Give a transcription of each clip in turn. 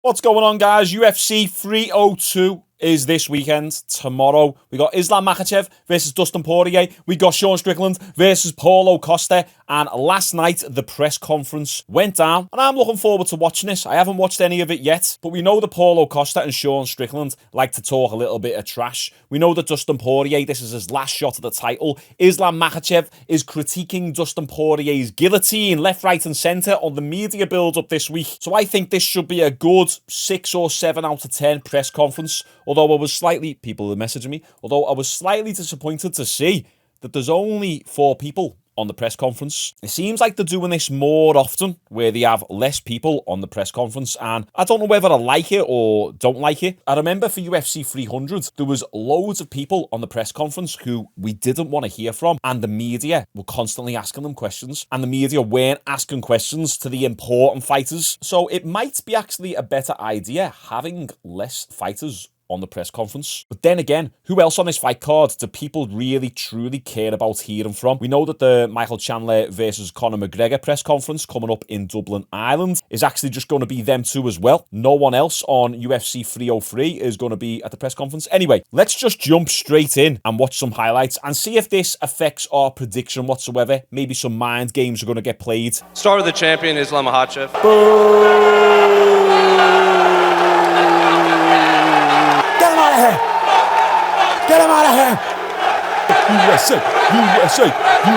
What's going on, guys? UFC 302 is this weekend. Tomorrow, we got Islam Makhachev versus Dustin Poirier. We got Sean Strickland versus Paulo Costa. And last night, the press conference went down. And I'm looking forward to watching this. I haven't watched any of it yet. But we know that Paulo Costa and Sean Strickland like to talk a little bit of trash. We know that Dustin Poirier, this is his last shot at the title. Islam Makhachev is critiquing Dustin Poirier's guillotine left, right and centre on the media build-up this week. So I think this should be a good 6 or 7 out of 10 press conference. Although I was people are messaging me, although I was slightly disappointed to see that there's only 4 people on the press conference. It seems like they're doing this more often, where they have less people on the press conference, and I don't know whether I like it or don't like it. I remember for UFC 300, there was loads of people on the press conference who we didn't want to hear from, and the media were constantly asking them questions, and the media weren't asking questions to the important fighters. So it might be actually a better idea having less fighters on the press conference. But then again, who else on this fight card do people really, truly care about hearing from? We know that the Michael Chandler versus Conor McGregor press conference coming up in Dublin, Ireland is actually just going to be them two as well. No one else on UFC 303 is going to be at the press conference. Anyway, let's just jump straight in and watch some highlights and see if this affects our prediction whatsoever. Maybe some mind games are going to get played. Start with the champion, Islam Makhachev. Get him out of here! USA, USA,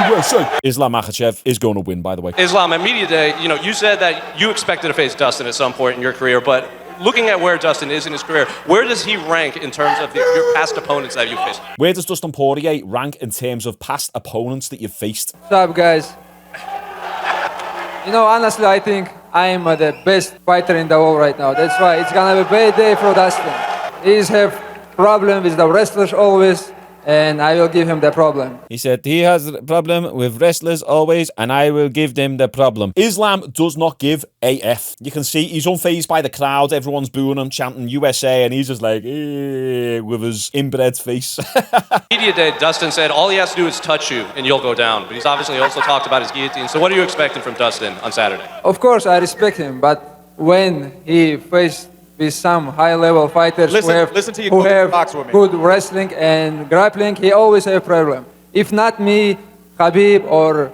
USA. Islam Makhachev is going to win, by the way. Islam, at Media Day, you said that you expected to face Dustin at some point in your career, but looking at where Dustin is in his career, where does he rank in terms of your past opponents that you've faced? Where does Dustin Poirier rank in terms of past opponents that you've faced? What's up, guys? Honestly, I think I am the best fighter in the world right now. That's why it's gonna be a bad day for Dustin. He's have problem with the wrestlers always, and I will give him the problem. He said he has a problem with wrestlers always, and I will give them the problem. Islam does not give a F. You can see he's unfazed by the crowd. Everyone's booing him, chanting USA, and he's just like, with his inbred face. Media Day, Dustin said all he has to do is touch you, and you'll go down. But he's obviously also talked about his guillotine. So what are you expecting from Dustin on Saturday? Of course, I respect him, but when he faced with some high-level fighters who have good wrestling and grappling, he always have a problem. If not me, Khabib or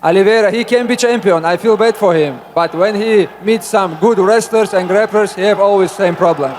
Oliveira, he can be champion. I feel bad for him. But when he meets some good wrestlers and grapplers, he have always same problem.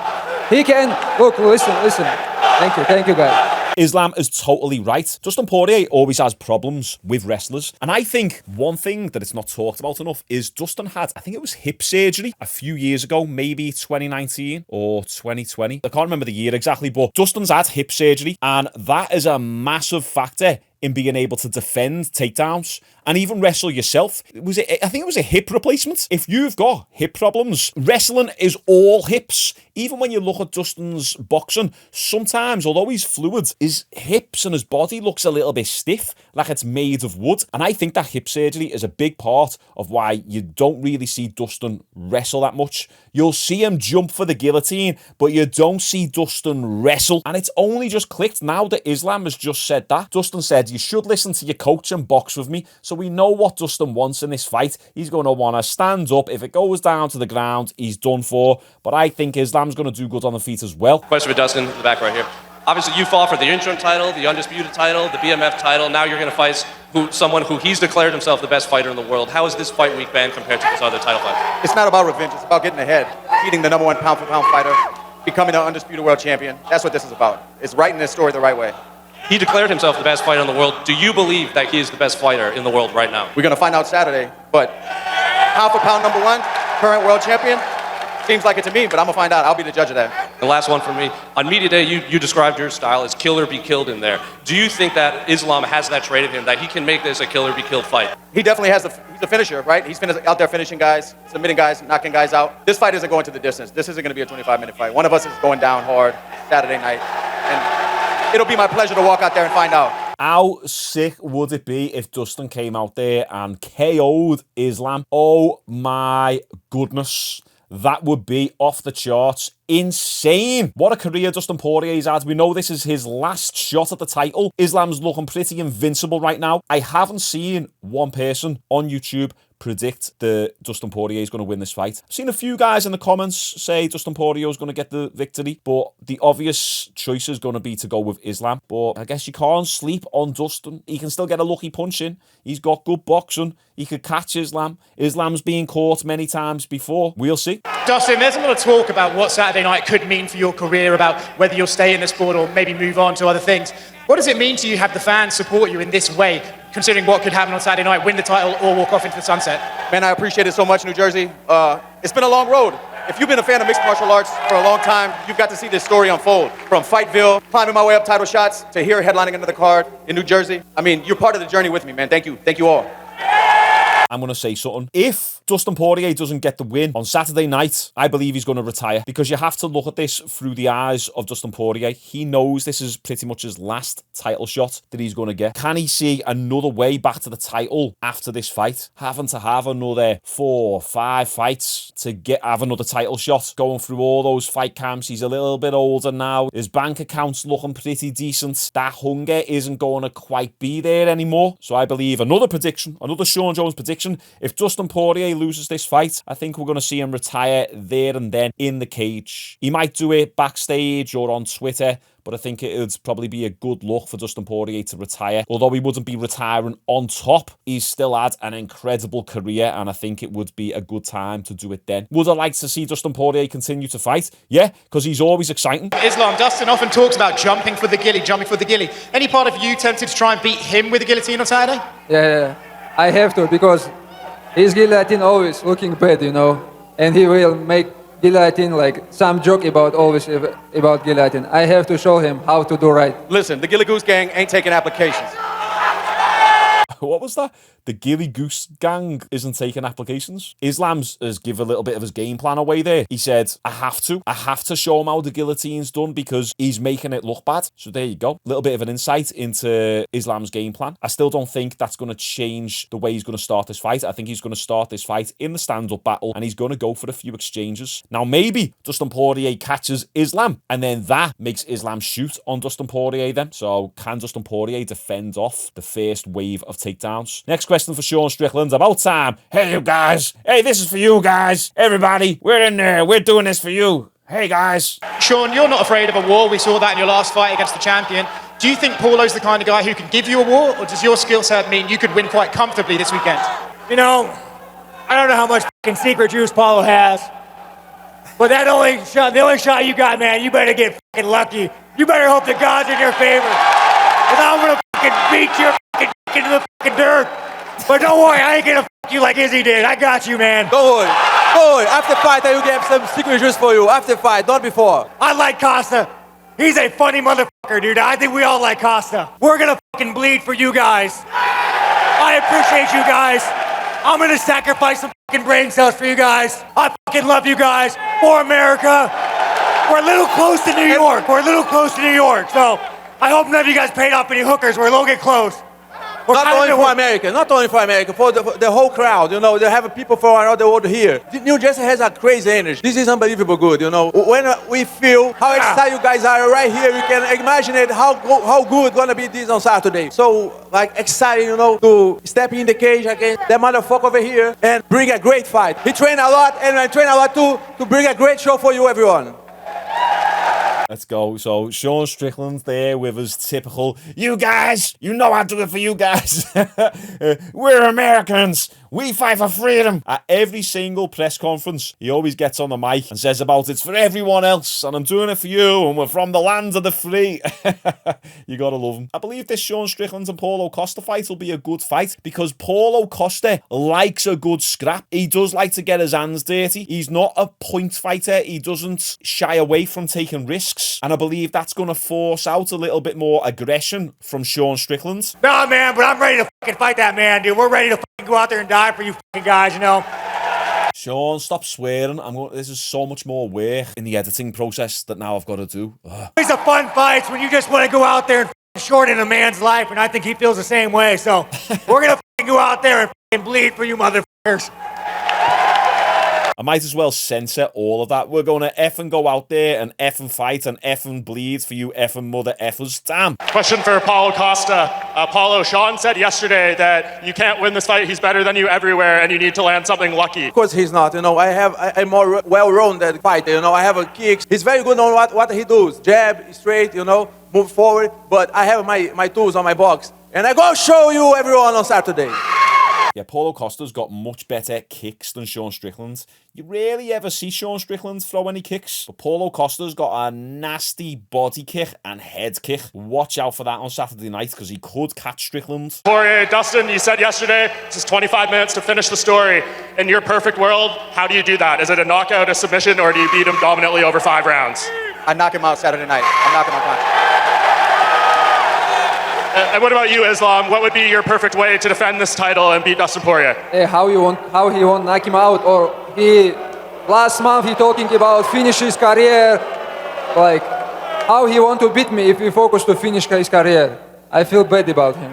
He can, look, listen. Thank you guys. Islam is totally right. Dustin Poirier always has problems with wrestlers. And I think one thing that it's not talked about enough is Dustin had, I think it was hip surgery a few years ago, maybe 2019 or 2020. I can't remember the year exactly, but Dustin's had hip surgery, and that is a massive factor in being able to defend takedowns and even wrestle yourself. I think it was a hip replacement. If you've got hip problems, wrestling is all hips. Even when you look at Dustin's boxing, sometimes, although he's fluid, his hips and his body looks a little bit stiff, like it's made of wood. And I think that hip surgery is a big part of why you don't really see Dustin wrestle that much. You'll see him jump for the guillotine, but you don't see Dustin wrestle. And it's only just clicked now that Islam has just said that. Dustin said, you should listen to your coach and box with me. So we know what Dustin wants in this fight. He's going to want to stand up. If it goes down to the ground, he's done for. But I think Islam's going to do good on the feet as well. Question for Dustin in the back right here. Obviously, you fought for the interim title, the undisputed title, the BMF title. Now you're going to fight someone who he's declared himself the best fighter in the world. How is this fight week been compared to his other title fights? It's not about revenge. It's about getting ahead, beating the #1 pound-for-pound fighter, becoming an undisputed world champion. That's what this is about. It's writing this story the right way. He declared himself the best fighter in the world. Do you believe that he is the best fighter in the world right now? We're going to find out Saturday, but pound-for-pound #1, current world champion, seems like it to me, but I'm going to find out. I'll be the judge of that. The last one for me. On Media Day, you described your style as kill or be killed in there. Do you think that Islam has that trait in him, that he can make this a kill or be killed fight? He definitely has he's a finisher, right? He's out there finishing guys, submitting guys, knocking guys out. This fight isn't going to the distance. This isn't going to be a 25-minute fight. One of us is going down hard Saturday night. And it'll be my pleasure to walk out there and find out. How sick would it be if Dustin came out there and KO'd Islam? Oh my goodness. That would be off the charts. Insane. What a career Dustin Poirier's had. We know this is his last shot at the title. Islam's looking pretty invincible right now. I haven't seen one person on YouTube predict that Dustin Poirier is going to win this fight. I've seen a few guys in the comments say Dustin Poirier is going to get the victory, but the obvious choice is going to be to go with Islam. But I guess you can't sleep on Dustin. He can still get a lucky punch in. He's got good boxing. He could catch Islam. Islam's been caught many times before. We'll see. Dustin, there's a lot of talk about what Saturday night could mean for your career, about whether you'll stay in the sport or maybe move on to other things. What does it mean to you have the fans support you in this way, considering what could happen on Saturday night, win the title or walk off into the sunset? Man, I appreciate it so much, New Jersey. It's been a long road. If you've been a fan of mixed martial arts for a long time, you've got to see this story unfold. From Fightville, climbing my way up title shots, to here headlining another card in New Jersey. I mean, you're part of the journey with me, man. Thank you. Thank you all. I'm going to say something. If Dustin Poirier doesn't get the win on Saturday night, I believe he's going to retire, because you have to look at this through the eyes of Dustin Poirier. He knows this is pretty much his last title shot that he's going to get. Can he see another way back to the title after this fight? Having to have another 4 or 5 fights to have another title shot, going through all those fight camps. He's a little bit older now. His bank account's looking pretty decent. That hunger isn't going to quite be there anymore. So I believe another prediction, another Shaun Jones prediction. If Dustin Poirier loses this fight, I think we're going to see him retire there and then in the cage. He might do it backstage or on Twitter, but I think it would probably be a good look for Dustin Poirier to retire. Although he wouldn't be retiring on top, he's still had an incredible career, and I think it would be a good time to do it then. Would I like to see Dustin Poirier continue to fight? Yeah, because he's always exciting. Islam, Dustin often talks about jumping for the gilly. Any part of you tempted to try and beat him with the guillotine on Saturday? Yeah, I have to, because his guillotine always looking bad, you know, and he will make guillotine like some joke about guillotine. I have to show him how to do right. Listen, the Gilly Goose Gang ain't taking applications. What was that? The Gilly Goose Gang isn't taking applications. Islam's has give a little bit of his game plan away there. He said, I have to show him how the guillotine's done because he's making it look bad. So there you go. A little bit of an insight into Islam's game plan. I still don't think that's going to change the way he's going to start this fight. I think he's going to start this fight in the stand-up battle and he's going to go for a few exchanges. Now, maybe Dustin Poirier catches Islam and then that makes Islam shoot on Dustin Poirier then. So can Dustin Poirier defend off the first wave of takedowns? Next question for Sean Strickland. About time. Hey, you guys. Hey, this is for you guys. Everybody, we're in there. We're doing this for you. Hey, guys. Sean, you're not afraid of a war. We saw that in your last fight against the champion. Do you think Paulo's the kind of guy who can give you a war, or does your skill set mean you could win quite comfortably this weekend? You know, I don't know how much fucking secret juice Paulo has, but the only shot you got, man, you better get fucking lucky. You better hope the gods in your favor. And I'm gonna fucking beat your fucking into the fucking dirt. But don't worry, I ain't gonna fuck you like Izzy did. I got you, man. Don't worry. Don't worry. After fight, I will get some secret juice for you. After fight, not before. I like Costa. He's a funny motherfucker, dude. I think we all like Costa. We're gonna fucking bleed for you guys. I appreciate you guys. I'm gonna sacrifice some fucking brain cells for you guys. I fucking love you guys. For America. We're a little close to New York. So I hope none of you guys paid off any hookers. We're a little bit close. Not only for America, for the whole crowd, you know, they have people from around the world here. New Jersey has a crazy energy. This is unbelievable good, you know. When we feel how excited you guys are right here, we can imagine it, how good gonna be this on Saturday. So, like, excited, you know, to step in the cage against that motherfucker over here and bring a great fight. He trained a lot, and I train a lot too, to bring a great show for you, everyone. Let's go. So Sean Strickland's there with his typical, you guys, you know I do it for you guys. We're Americans. We fight for freedom. At every single press conference, he always gets on the mic and says about it's for everyone else and I'm doing it for you and we're from the land of the free. You gotta love him. I believe this Sean Strickland and Paulo Costa fight will be a good fight because Paulo Costa likes a good scrap. He does like to get his hands dirty. He's not a point fighter. He doesn't shy away from taking risks. And I believe that's going to force out a little bit more aggression from Sean Strickland. Nah, man, but I'm ready to fucking fight that man, dude. We're ready to fucking go out there and die for you fucking guys, you know? Sean, stop swearing. This is so much more work in the editing process that now I've got to do. It's a fun fight when you just want to go out there and shorten a man's life, and I think he feels the same way. So we're going to go out there and fucking bleed for you motherfuckers. I might as well censor all of that. We're going to effing go out there and effing fight and effing bleed for you effing mother effers. Damn. Question for Paulo Costa. Paulo, Shaun said yesterday that you can't win this fight. He's better than you everywhere, and you need to land something lucky. Of course he's not. I'm more well-rounded fighter. I have a kicks. He's very good on what he does. Jab, straight, move forward. But I have my tools on my box. And I go show you everyone on Saturday. Yeah, Paulo Costa's got much better kicks than Sean Strickland. You rarely ever see Sean Strickland throw any kicks, but Paulo Costa's got a nasty body kick and head kick. Watch out for that on Saturday night because he could catch Strickland. Poirier, Dustin, you said yesterday this is 25 minutes to finish the story. In your perfect world, how do you do that? Is it a knockout, a submission, or do you beat him dominantly over 5 rounds? I knock him out Saturday night. I'm knocking him out. And what about you, Islam? What would be your perfect way to defend this title and beat Dustin Poirier? How he won't knock him out, or last month he talking about finish his career, like how he want to beat me if he focus to finish his career. I feel bad about him.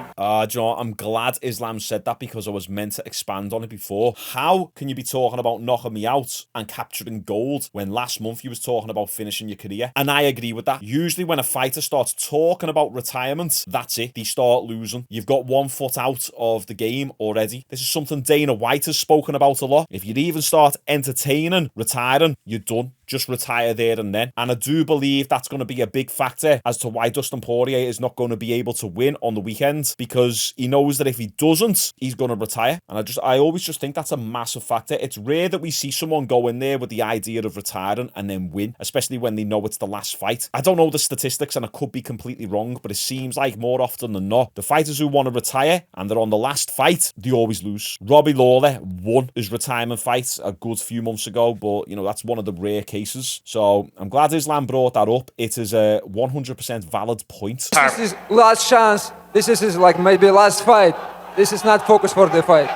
John, I'm glad Islam said that because I was meant to expand on it before. How can you be talking about knocking me out and capturing gold when last month you was talking about finishing your career? And I agree with that. Usually when a fighter starts talking about retirement, that's it. They start losing. You've got 1 foot out of the game already. This is something Dana White has spoken about a lot. If you even start entertaining retiring, you're done. Just retire there and then. And I do believe that's going to be a big factor as to why Dustin Poirier is not going to be able to win on the weekend, because he knows that if he doesn't, he's going to retire. And I always just think that's a massive factor. It's rare that we see someone go in there with the idea of retiring and then win, especially when they know it's the last fight. I don't know the statistics and I could be completely wrong, but it seems like more often than not, the fighters who want to retire and they're on the last fight, they always lose. Robbie Lawler won his retirement fight a good few months ago, but that's one of the rare cases. So I'm glad Islam brought that up. It is a 100% valid point. This is his last chance. This is his maybe last fight. This is not focus for the fight.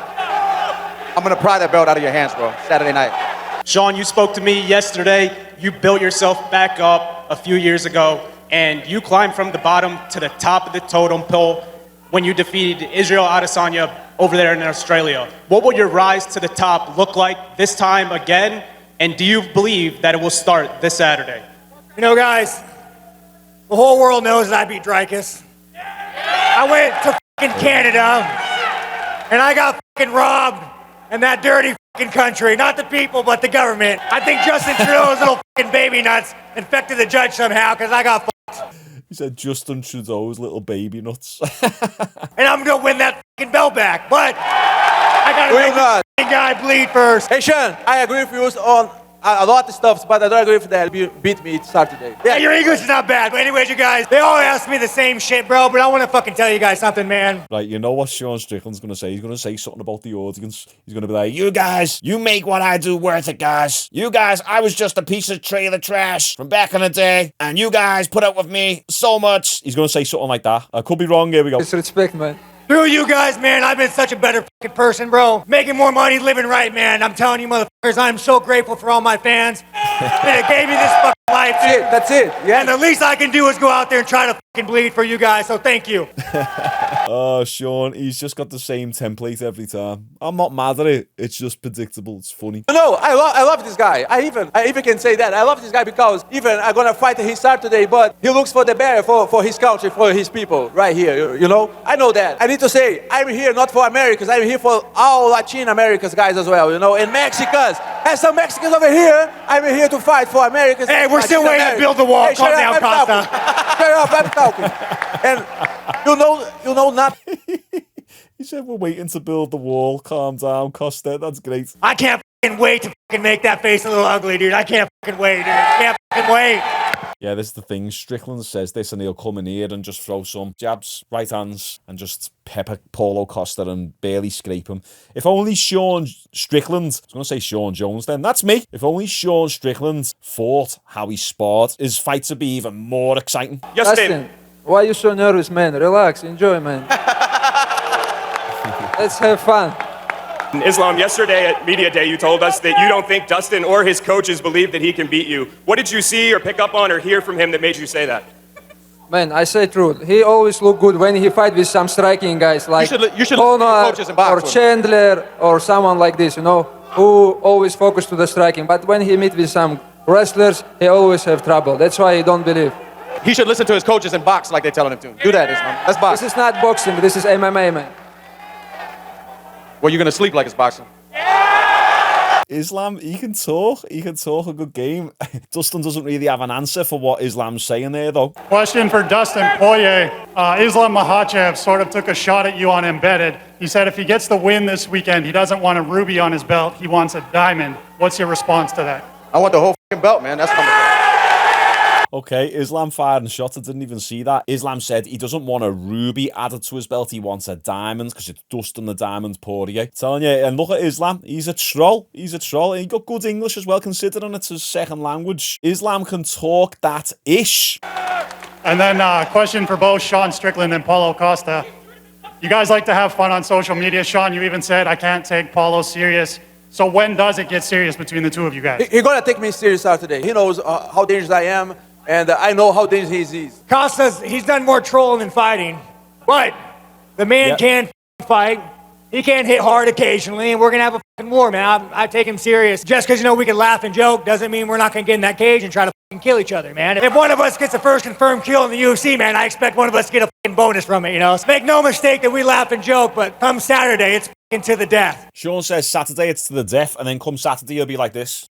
I'm going to pry that belt out of your hands, bro, Saturday night. Shaun, you spoke to me yesterday. You built yourself back up a few years ago, and you climbed from the bottom to the top of the totem pole when you defeated Israel Adesanya over there in Australia. What will your rise to the top look like this time again? And do you believe that it will start this Saturday? Guys, the whole world knows that I beat Dricus. I went to fucking Canada, and I got fucking robbed in that dirty fucking country. Not the people, but the government. I think Justin Trudeau's little fucking baby nuts infected the judge somehow, because I got fucked. He said Justin Trudeau's little baby nuts. And I'm going to win that fucking belt back, but I got to make the guy bleed first. Hey, Shaun, I agree with you on a lot of stuff, but I don't agree with that. You beat me Saturday. Yeah, your English is not bad. But anyways, you guys, they all ask me the same shit, bro, but I want to fucking tell you guys something, man. Right, you know what Sean Strickland's going to say? He's going to say something about the audience. He's going to be like, you guys, you make what I do worth it, guys. You guys, I was just a piece of trailer trash from back in the day, and you guys put up with me so much. He's going to say something like that. I could be wrong. Here we go. Disrespect, man. Through you guys, man, I've been such a better fucking person, bro. Making more money, living right, man. I'm telling you, motherfuckers, I'm so grateful for all my fans that gave me this fucking life, dude. That's it. Yeah. And the least I can do is go out there and try to fucking bleed for you guys, so thank you. Oh, Sean, he's just got the same template every time. I'm not mad at it. It's just predictable. It's funny. No, I love this guy. I even can say that. I love this guy because even I'm going to fight his Saturday, but he looks for the better for his country, for his people right here, I know that. I need to say, I'm here not for Americans. I'm here for all Latin Americans guys as well, and Mexicans. And some Mexicans over here, I'm here to fight for Americans. Hey, we're still waiting to build the wall. Hey, calm down, Costa. Shut up, I'm talking. And not. He said we're waiting to build the wall. Calm down, Costa. That's great. I can't fucking wait to fucking make that face a little ugly, dude. I can't fucking wait, dude. I can't fucking wait. Yeah, this is the thing. Strickland says this and he'll come in here and just throw some jabs, right hands, and just pepper Paulo Costa and barely scrape him. If only Sean Strickland, I was going to say Shaun Jones then, that's me. If only Sean Strickland fought how he sparred, his fights would be even more exciting. Yes, Dustin, why are you so nervous, man? Relax, enjoy, man. Let's have fun. Islam, yesterday at Media Day, you told us that you don't think Dustin or his coaches believe that he can beat you. What did you see or pick up on or hear from him that made you say that? Man, I say truth. He always look good when he fight with some striking guys like You should Conor coaches in boxing. or Chandler or someone like this, who always focus to the striking. But when he meet with some wrestlers, he always have trouble. That's why I don't believe. He should listen to his coaches and box like they're telling him to. Do that, Islam. Let's box. This is not boxing. This is MMA, man. Well, you're going to sleep like it's boxing. Islam, he can talk a good game. Dustin doesn't really have an answer for what Islam's saying there, though. Question for Dustin Poirier. Islam Makhachev sort of took a shot at you on embedded. He said if he gets the win this weekend, he doesn't want a ruby on his belt, he wants a diamond. What's your response to that? I want the whole fucking belt, man. That's coming. Okay, Islam fired a shot. I didn't even see that. Islam said he doesn't want a ruby added to his belt. He wants a diamond because it's Dustin the Diamond Poirier. Telling you, and look at Islam. He's a troll. He's a troll. And he got good English as well, considering it's his second language. Islam can talk that ish. And then question for both Sean Strickland and Paulo Costa. You guys like to have fun on social media. Sean, you even said, I can't take Paulo serious. So when does it get serious between the two of you guys? He's going to take me serious Saturday. He knows how dangerous I am. And I know how dangerous he is. He's done more trolling than fighting. But the man can fight. He can hit hard occasionally, and we're going to have a fucking war, man. I take him serious. Just because, we can laugh and joke doesn't mean we're not going to get in that cage and try to fucking kill each other, man. If one of us gets the first confirmed kill in the UFC, man, I expect one of us to get a fucking bonus from it, So make no mistake that we laugh and joke, but come Saturday, it's fucking to the death. Sean says Saturday it's to the death, and then come Saturday he'll be like this.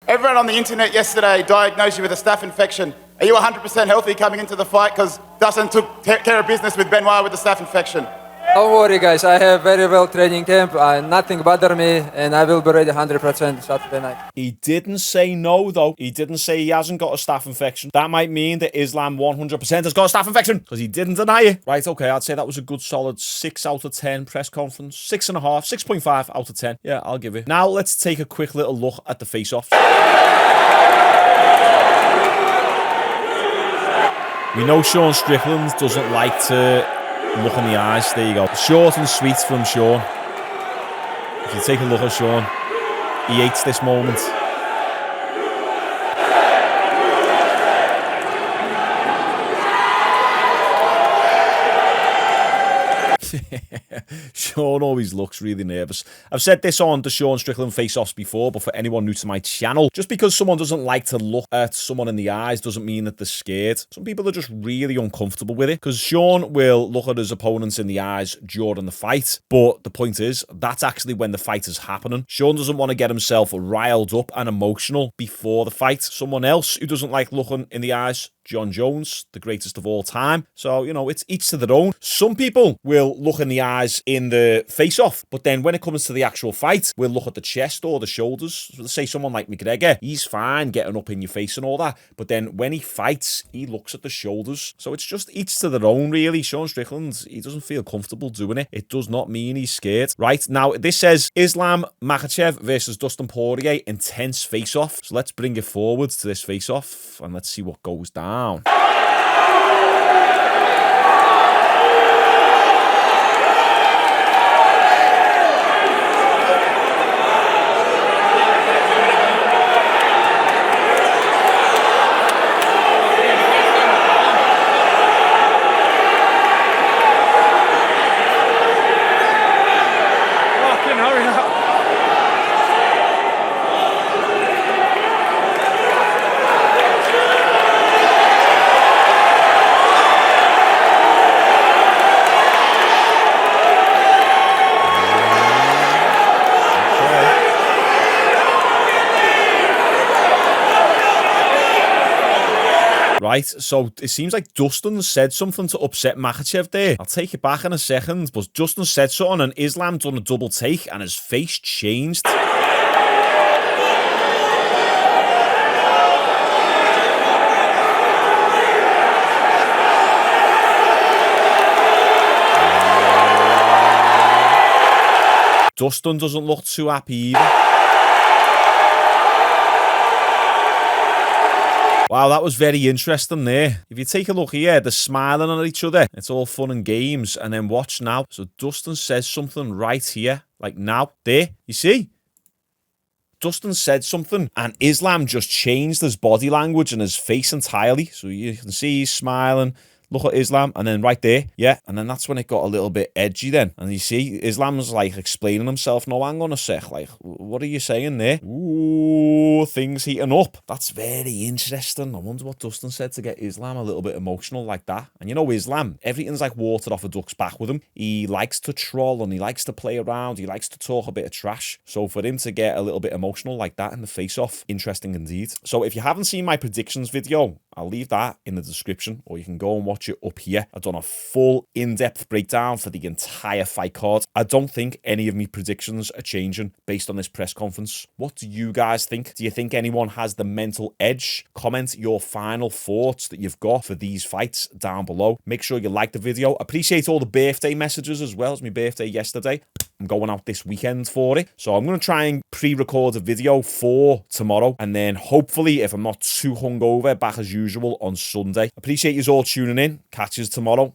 Everyone on the internet yesterday diagnosed you with a staph infection. Are you 100% healthy coming into the fight? Because Dustin took care of business with Benoit with the staph infection. Don't worry, guys. I have very well training camp. Nothing bother me, and I will be ready 100% Saturday night. He didn't say no, though. He didn't say he hasn't got a staph infection. That might mean that Islam 100% has got a staph infection, because he didn't deny it. Right, okay, I'd say that was a good solid 6 out of 10 press conference. 6.5, 6.5 out of 10. Yeah, I'll give it. Now let's take a quick little look at the face-offs. We know Sean Strickland doesn't like to look in the eyes. There you go. Short and sweet from Sean. If you take a look at Sean, he hates this moment. Sean always looks really nervous. I've said this on the Sean Strickland face-offs before, but for anyone new to my channel, just because someone doesn't like to look at someone in the eyes doesn't mean that they're scared. Some people are just really uncomfortable with it, because Sean will look at his opponents in the eyes during the fight, but the point is, that's actually when the fight is happening. Sean doesn't want to get himself riled up and emotional before the fight. Someone else who doesn't like looking in the eyes, Shaun Jones, the greatest of all time. So, it's each to their own. Some people will look in the eyes in the face-off, but then when it comes to the actual fight, we'll look at the chest or the shoulders. So say someone like McGregor, he's fine getting up in your face and all that, but then when he fights, he looks at the shoulders. So it's just each to their own, really. Sean Strickland, he doesn't feel comfortable doing it. It does not mean he's scared. Right, now this says Islam Makhachev versus Dustin Poirier, intense face-off. So let's bring it forward to this face-off and let's see what goes down. Right, so it seems like Dustin said something to upset Makhachev there. I'll take it back in a second, but Dustin said something and Islam done a double take and his face changed. Dustin doesn't look too happy either. Wow, that was very interesting there. If you take a look here, they're smiling at each other. It's all fun and games. And then watch now. So Dustin says something right here. Like now. There. You see? Dustin said something, and Islam just changed his body language and his face entirely. So you can see he's smiling. Look at Islam, and then right there, yeah, and then that's when it got a little bit edgy then. And you see, Islam's like explaining himself. No, hang on a sec, like, what are you saying there? Ooh, things heating up. That's very interesting. I wonder what Dustin said to get Islam a little bit emotional like that. And you know Islam, everything's like water off a duck's back with him. He likes to troll and he likes to play around. He likes to talk a bit of trash. So for him to get a little bit emotional like that in the face-off, interesting indeed. So if you haven't seen my predictions video, I'll leave that in the description, or you can go and watch it up here. I've done a full in-depth breakdown for the entire fight card. I don't think any of my predictions are changing based on this press conference. What do you guys think? Do you think anyone has the mental edge? Comment your final thoughts that you've got for these fights down below. Make sure you like the video. Appreciate all the birthday messages as well. It's my birthday yesterday. I'm going out this weekend for it. So I'm going to try and pre-record a video for tomorrow. And then hopefully, if I'm not too hungover, back as usual on Sunday. Appreciate you all tuning in. Catch you tomorrow.